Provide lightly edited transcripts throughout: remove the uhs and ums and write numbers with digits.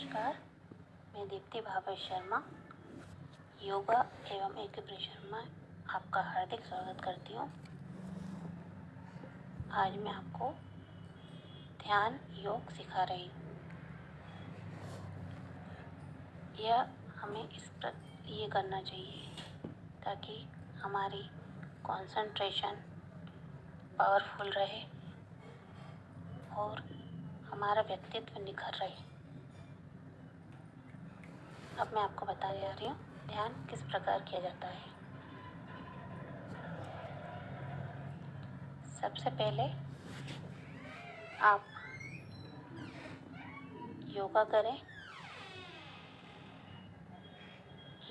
नमस्कार, मैं दीप्ति भावेश शर्मा योगा एवं एक्यूप्रेशर में आपका हार्दिक स्वागत करती हूँ। आज मैं आपको ध्यान योग सिखा रही हूँ। यह हमें ये करना चाहिए ताकि हमारी कंसंट्रेशन पावरफुल रहे और हमारा व्यक्तित्व निखर रहे। अब मैं आपको बताने जा रही हूँ ध्यान किस प्रकार किया जाता है। सबसे पहले आप योगा करें।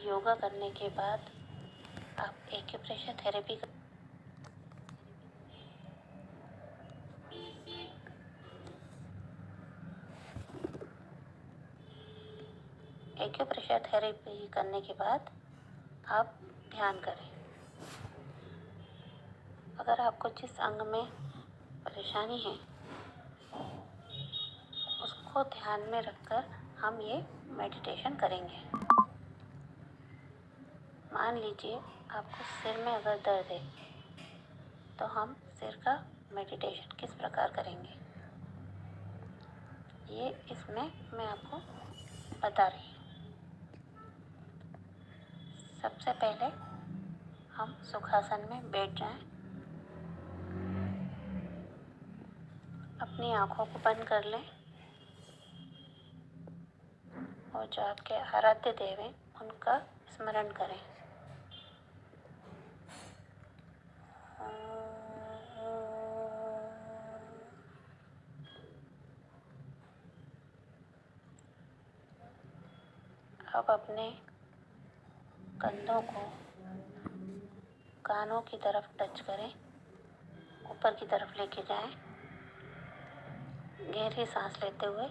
योगा करने के बाद आप एक्यूप्रेशर थेरेपी करने के बाद आप ध्यान करें। अगर आपको जिस अंग में परेशानी है उसको ध्यान में रखकर हम ये मेडिटेशन करेंगे। मान लीजिए आपको सिर में अगर दर्द है तो हम सिर का मेडिटेशन किस प्रकार करेंगे ये इसमें मैं आपको बता रही हूँ। सबसे पहले हम सुखासन में बैठ जाएं। अपनी आँखों को बंद कर लें और जो आपके आराध्य देव हैं उनका स्मरण करें। अब अपने कंधों को कानों की तरफ टच करें, ऊपर की तरफ लेके जाएं। गहरी सांस लेते हुए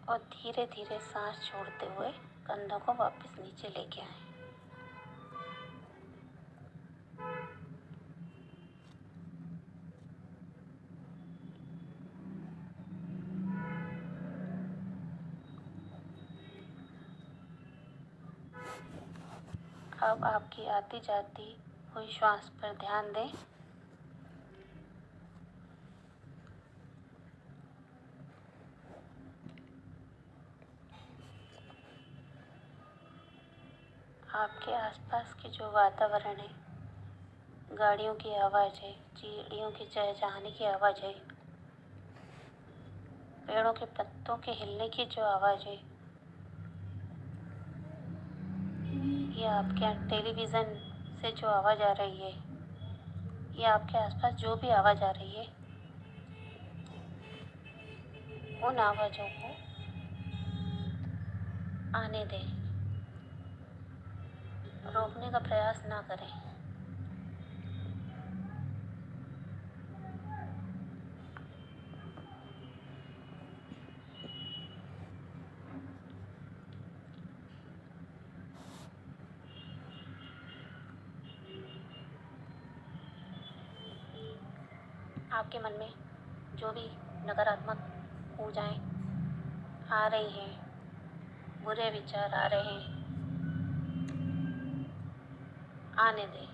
और धीरे धीरे सांस छोड़ते हुए कंधों को वापस नीचे लेके आएं। अब आपकी आती जाती हुई श्वास पर ध्यान दें। आपके आसपास के जो वातावरण है, गाड़ियों की आवाज़ है, चिड़ियों की चहचहाने की आवाज़ है, पेड़ों के पत्तों के हिलने की जो आवाज़ है, या आपके टेलीविज़न से जो आवाज़ आ रही है, या आपके आसपास जो भी आवाज़ आ रही है, उन आवाज़ों को आने दें, रोकने का प्रयास ना करें। आपके मन में जो भी नकारात्मक ऊर्जाएं आ रही हैं, बुरे विचार आ रहे हैं, आने दें।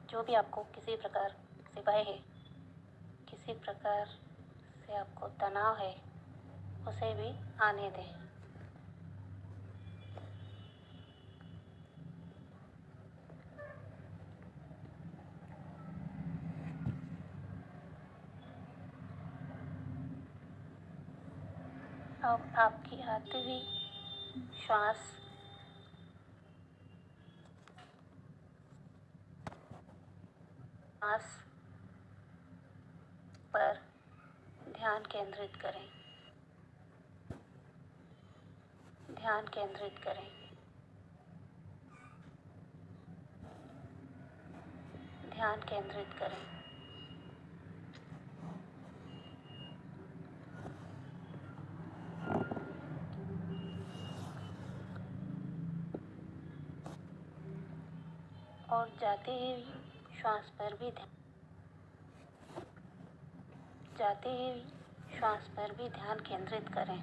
जो भी आपको किसी प्रकार से भय है, किसी प्रकार से आपको तनाव है, उसे भी आने दें। अब आपकी आती हुई श्वास पर ध्यान केंद्रित करें, ध्यान केंद्रित करें, ध्यान केंद्रित करें। और जाते ही श्वास पर भी जाते ही श्वास पर भी ध्यान केंद्रित करें।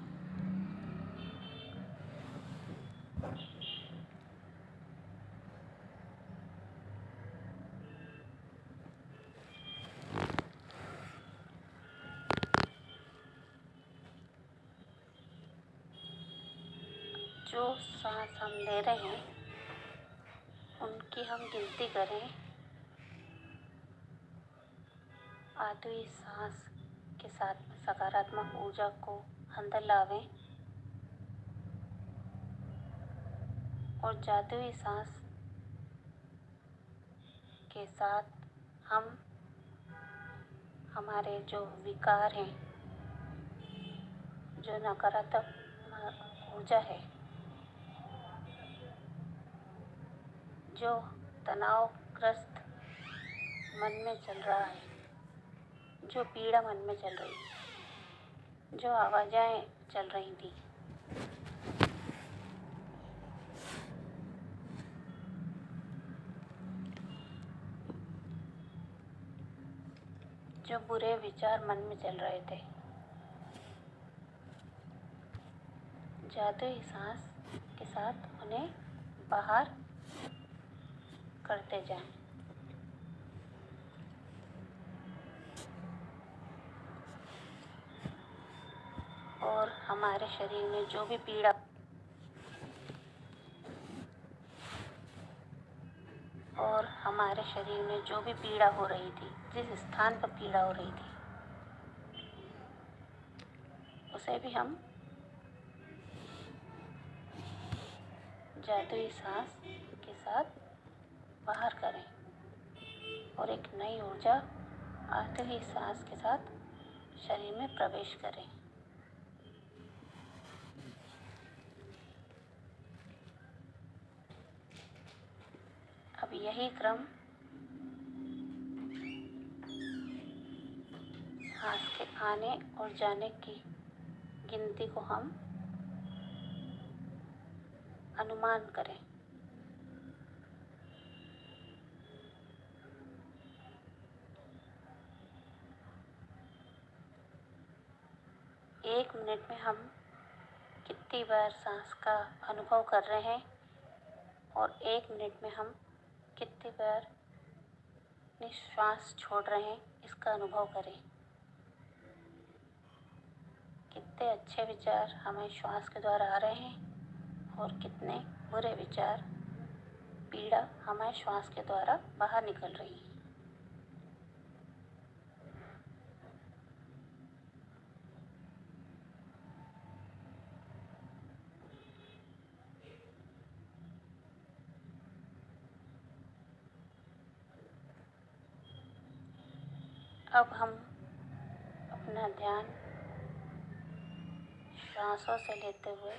जो सांस हम ले रहे हैं उनकी हम गिनती करें। आती हुई सांस के साथ सकारात्मक ऊर्जा को अंदर लावें और जाती हुई सांस के साथ हम हमारे जो विकार हैं, जो नकारात्मक ऊर्जा है, जो तनावग्रस्त मन में चल रहा है, जो पीड़ा मन में चल रही है, जो आवाज़ें चल रही थी, जो बुरे विचार मन में चल रहे थे, जाते ही सांस के साथ उन्हें बाहर करते जाएं। और हमारे शरीर में जो भी पीड़ा और हमारे शरीर में जो भी पीड़ा हो रही थी, जिस स्थान पर पीड़ा हो रही थी, उसे भी हम जाते हुई सांस के साथ बाहर करें और एक नई ऊर्जा आते हुई सांस के साथ शरीर में प्रवेश करें। अब यही क्रम सांस के आने और जाने की गिनती को हम अनुमान करें। एक मिनट में हम कितनी बार सांस का अनुभव कर रहे हैं और एक मिनट में हम कितनी बार निश्वास छोड़ रहे हैं, इसका अनुभव करें। कितने अच्छे विचार हमें श्वास के द्वारा आ रहे हैं और कितने बुरे विचार, पीड़ा हमारे श्वास के द्वारा बाहर निकल रही है। अब हम अपना ध्यान श्वासों से लेते हुए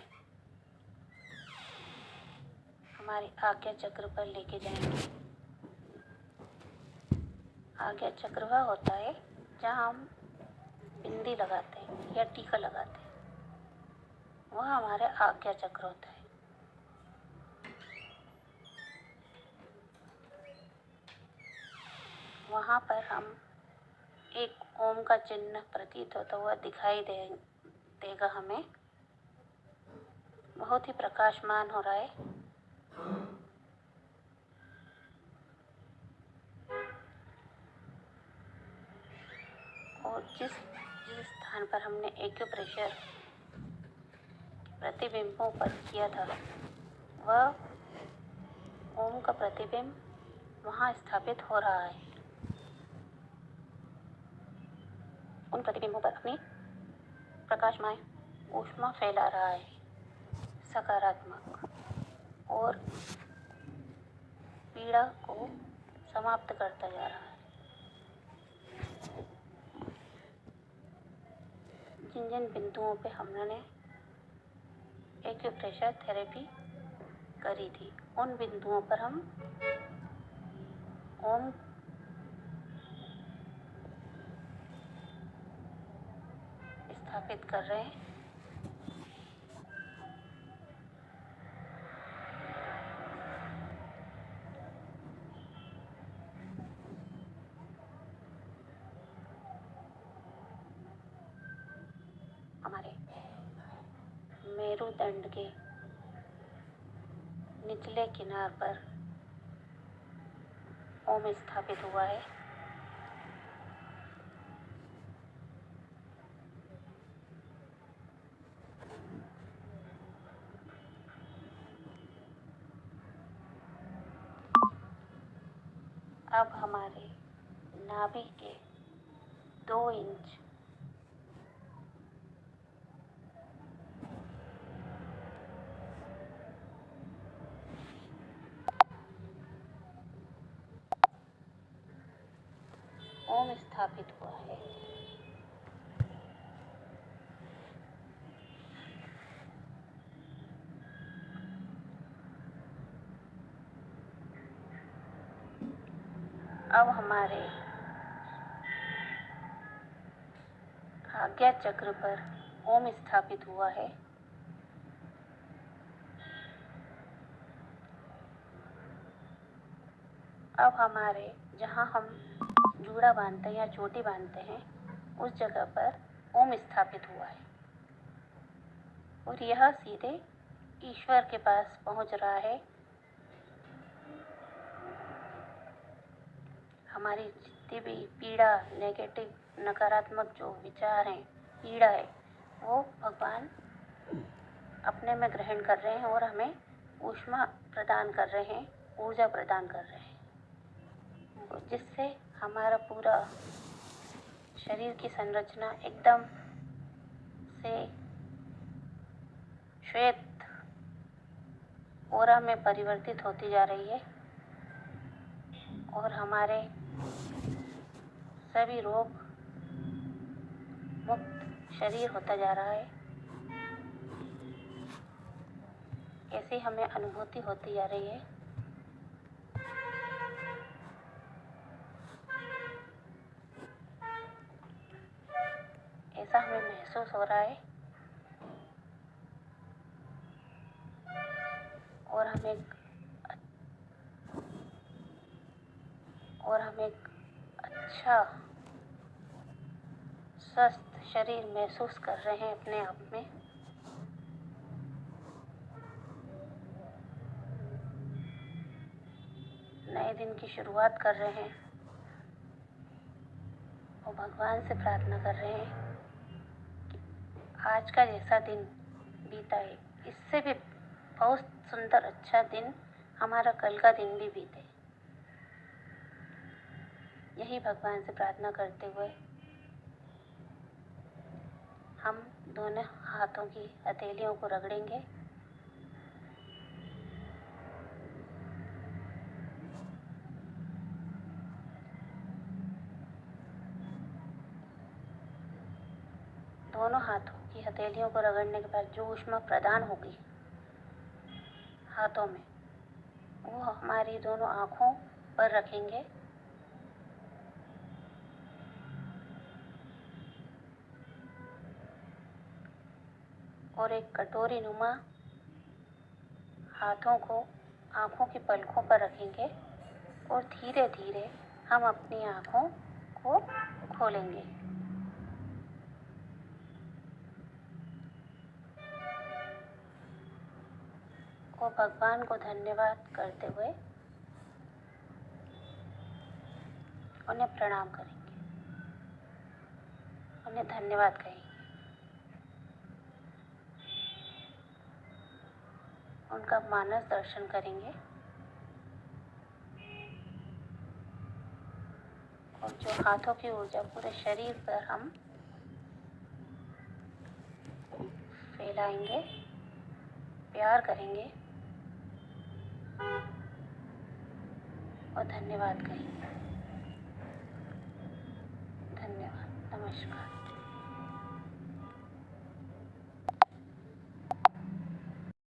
हमारी आज्ञा चक्र पर लेके जाएंगे। आज्ञा चक्र वह होता है जहाँ हम बिंदी लगाते हैं या टीका लगाते हैं, वह हमारे आज्ञा चक्र होता है। वहाँ पर हम एक ओम का चिन्ह प्रतीत होता हुआ दिखाई देगा हमें। बहुत ही प्रकाशमान हो रहा है। और जिस स्थान पर हमने एक्यूप्रेशर प्रतिबिंबों पर किया था, वह ओम का प्रतिबिंब वहाँ स्थापित हो रहा है। उन प्रतिबिंबों पर अपनी प्रकाशमय ऊष्मा फैला रहा है, सकारात्मक, और पीड़ा को समाप्त करता जा रहा है। जिन जिन बिंदुओं पे हमने एक्यूप्रेशर थेरेपी करी थी, उन बिंदुओं पर हम ओम स्थापित कर रहे हैं। हमारे मेरुदंड के निचले किनार पर ओम स्थापित हुआ है। अब हमारे नाभि के 2 इंच ओम स्थापित हुआ है। अब हमारे आज्ञा चक्र पर ओम स्थापित हुआ है। अब हमारे जहाँ हम जूड़ा बांधते हैं या चोटी बांधते हैं, उस जगह पर ओम स्थापित हुआ है और यह सीधे ईश्वर के पास पहुँच रहा है। हमारी जितनी भी पीड़ा, नेगेटिव, नकारात्मक जो विचार हैं, पीड़ा है, वो भगवान अपने में ग्रहण कर रहे हैं और हमें ऊष्मा प्रदान कर रहे हैं, ऊर्जा प्रदान कर रहे हैं, जिससे हमारा पूरा शरीर की संरचना एकदम से श्वेत ऑरा में परिवर्तित होती जा रही है और हमारे सभी रोग मुक्त शरीर होता जा रहा है। ऐसी हमें अनुभूति होती जा रही है। ऐसा हमें महसूस हो रहा है और हम एक अच्छा स्वस्थ शरीर महसूस कर रहे हैं अपने आप में। नए दिन की शुरुआत कर रहे हैं और भगवान से प्रार्थना कर रहे हैं कि आज का जैसा दिन बीता है, इससे भी बहुत सुंदर अच्छा दिन हमारा कल का दिन भी बीते। यही भगवान से प्रार्थना करते हुए हम दोनों हाथों की हथेलियों को रगड़ेंगे। दोनों हाथों की हथेलियों को रगड़ने के बाद जो ऊष्मा प्रदान होगी हाथों में, वो हमारी दोनों आँखों पर रखेंगे और एक कटोरी नुमा हाथों को आँखों की पलकों पर रखेंगे और धीरे धीरे हम अपनी आँखों को खोलेंगे। और भगवान को धन्यवाद करते हुए उन्हें प्रणाम करेंगे, उन्हें धन्यवाद कहेंगे, उनका मानस दर्शन करेंगे और जो हाथों की ऊर्जा पूरे शरीर पर हम फैलाएंगे, प्यार करेंगे और धन्यवाद कहेंगे। धन्यवाद, नमस्कार।